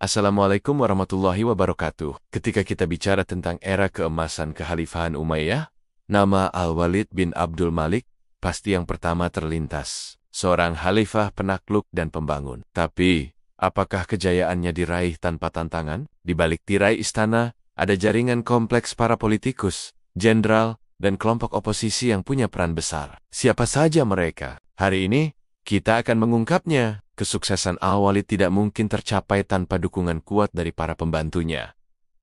Assalamualaikum warahmatullahi wabarakatuh. Ketika kita bicara tentang era keemasan kekhalifahan Umayyah, nama Al-Walid bin Abdul Malik pasti yang pertama terlintas. Seorang khalifah penakluk dan pembangun. Tapi, apakah kejayaannya diraih tanpa tantangan? Di balik tirai istana, ada jaringan kompleks para politikus, jenderal, dan kelompok oposisi yang punya peran besar. Siapa saja mereka? Hari ini, kita akan mengungkapnya. Kesuksesan Al-Walid tidak mungkin tercapai tanpa dukungan kuat dari para pembantunya.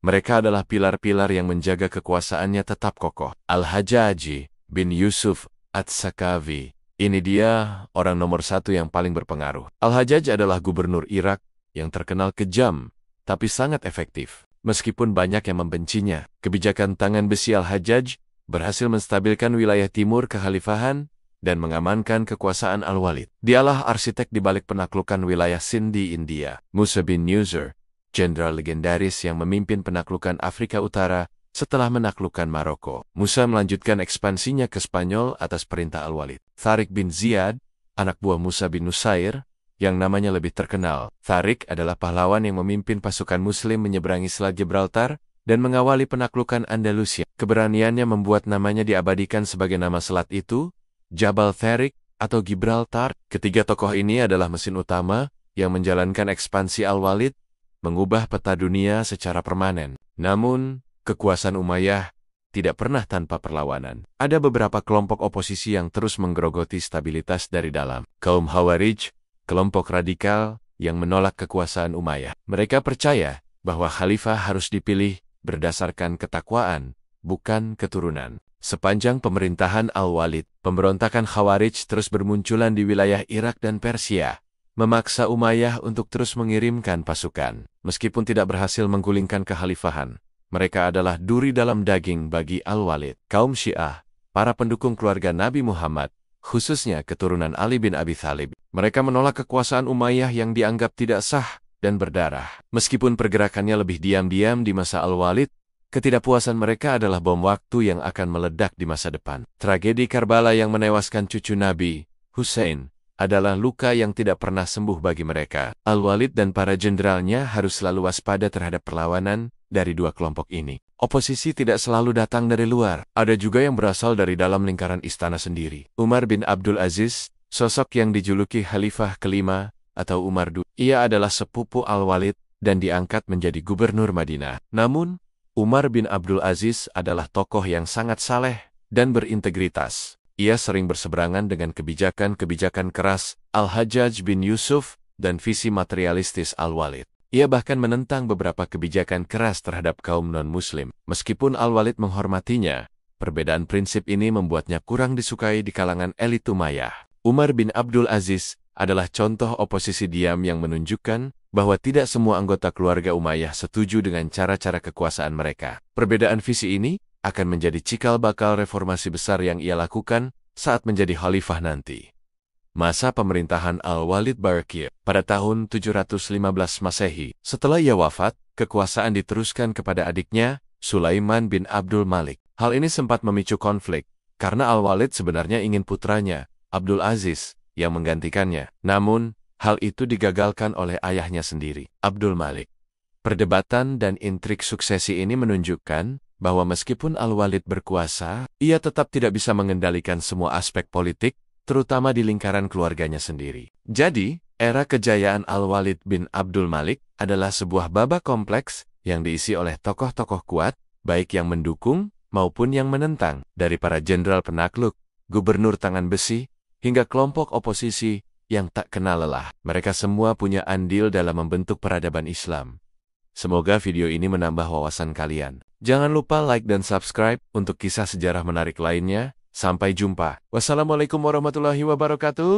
Mereka adalah pilar-pilar yang menjaga kekuasaannya tetap kokoh. Al-Hajjaj bin Yusuf Ats-Sakafi. Ini dia orang nomor satu yang paling berpengaruh. Al-Hajjaj adalah gubernur Irak yang terkenal kejam, tapi sangat efektif. Meskipun banyak yang membencinya, kebijakan tangan besi Al-Hajjaj berhasil menstabilkan wilayah timur kekhalifahan dan mengamankan kekuasaan Al-Walid. Dialah arsitek di balik penaklukan wilayah Sind di India. Musa bin Nusayr, jenderal legendaris yang memimpin penaklukan Afrika Utara setelah menaklukkan Maroko. Musa melanjutkan ekspansinya ke Spanyol atas perintah Al-Walid. Tariq bin Ziyad, anak buah Musa bin Nusayr, yang namanya lebih terkenal. Tariq adalah pahlawan yang memimpin pasukan Muslim menyeberangi Selat Gibraltar dan mengawali penaklukan Andalusia. Keberaniannya membuat namanya diabadikan sebagai nama selat itu, Jabal Tariq atau Gibraltar. Ketiga tokoh ini adalah mesin utama yang menjalankan ekspansi Al-Walid, mengubah peta dunia secara permanen. Namun, kekuasaan Umayyah tidak pernah tanpa perlawanan. Ada beberapa kelompok oposisi yang terus menggerogoti stabilitas dari dalam. Kaum Khawarij, kelompok radikal yang menolak kekuasaan Umayyah. Mereka percaya bahwa khalifah harus dipilih berdasarkan ketakwaan, bukan keturunan. Sepanjang pemerintahan Al-Walid, pemberontakan Khawarij terus bermunculan di wilayah Irak dan Persia, memaksa Umayyah untuk terus mengirimkan pasukan. Meskipun tidak berhasil menggulingkan kekhalifahan, mereka adalah duri dalam daging bagi Al-Walid. Kaum Syiah, para pendukung keluarga Nabi Muhammad, khususnya keturunan Ali bin Abi Thalib, mereka menolak kekuasaan Umayyah yang dianggap tidak sah dan berdarah. Meskipun pergerakannya lebih diam-diam di masa Al-Walid, ketidakpuasan mereka adalah bom waktu yang akan meledak di masa depan. Tragedi Karbala yang menewaskan cucu Nabi, Hussein, adalah luka yang tidak pernah sembuh bagi mereka. Al-Walid dan para jenderalnya harus selalu waspada terhadap perlawanan dari dua kelompok ini. Oposisi tidak selalu datang dari luar. Ada juga yang berasal dari dalam lingkaran istana sendiri. Umar bin Abdul Aziz, sosok yang dijuluki Khalifah kelima atau Umar II. Ia adalah sepupu Al-Walid dan diangkat menjadi gubernur Madinah. Namun, Umar bin Abdul Aziz adalah tokoh yang sangat saleh dan berintegritas. Ia sering berseberangan dengan kebijakan-kebijakan keras Al-Hajjaj bin Yusuf dan visi materialistis Al-Walid. Ia bahkan menentang beberapa kebijakan keras terhadap kaum non-Muslim. Meskipun Al-Walid menghormatinya, perbedaan prinsip ini membuatnya kurang disukai di kalangan elit Umayyah. Umar bin Abdul Aziz adalah contoh oposisi diam yang menunjukkan bahwa tidak semua anggota keluarga Umayyah setuju dengan cara-cara kekuasaan mereka. Perbedaan visi ini akan menjadi cikal bakal reformasi besar yang ia lakukan saat menjadi khalifah nanti. Masa pemerintahan Al-Walid Barakir pada tahun 715 Masehi. Setelah ia wafat, kekuasaan diteruskan kepada adiknya, Sulaiman bin Abdul Malik. Hal ini sempat memicu konflik, karena Al-Walid sebenarnya ingin putranya, Abdul Aziz, yang menggantikannya. Namun, hal itu digagalkan oleh ayahnya sendiri, Abdul Malik. Perdebatan dan intrik suksesi ini menunjukkan bahwa meskipun Al-Walid berkuasa, ia tetap tidak bisa mengendalikan semua aspek politik, terutama di lingkaran keluarganya sendiri. Jadi, era kejayaan Al-Walid bin Abdul Malik adalah sebuah babak kompleks yang diisi oleh tokoh-tokoh kuat, baik yang mendukung maupun yang menentang, dari para jenderal penakluk, gubernur tangan besi, hingga kelompok oposisi yang tak kenal lelah. Mereka semua punya andil dalam membentuk peradaban Islam. Semoga video ini menambah wawasan kalian. Jangan lupa like dan subscribe untuk kisah sejarah menarik lainnya. Sampai jumpa. Wassalamualaikum warahmatullahi wabarakatuh.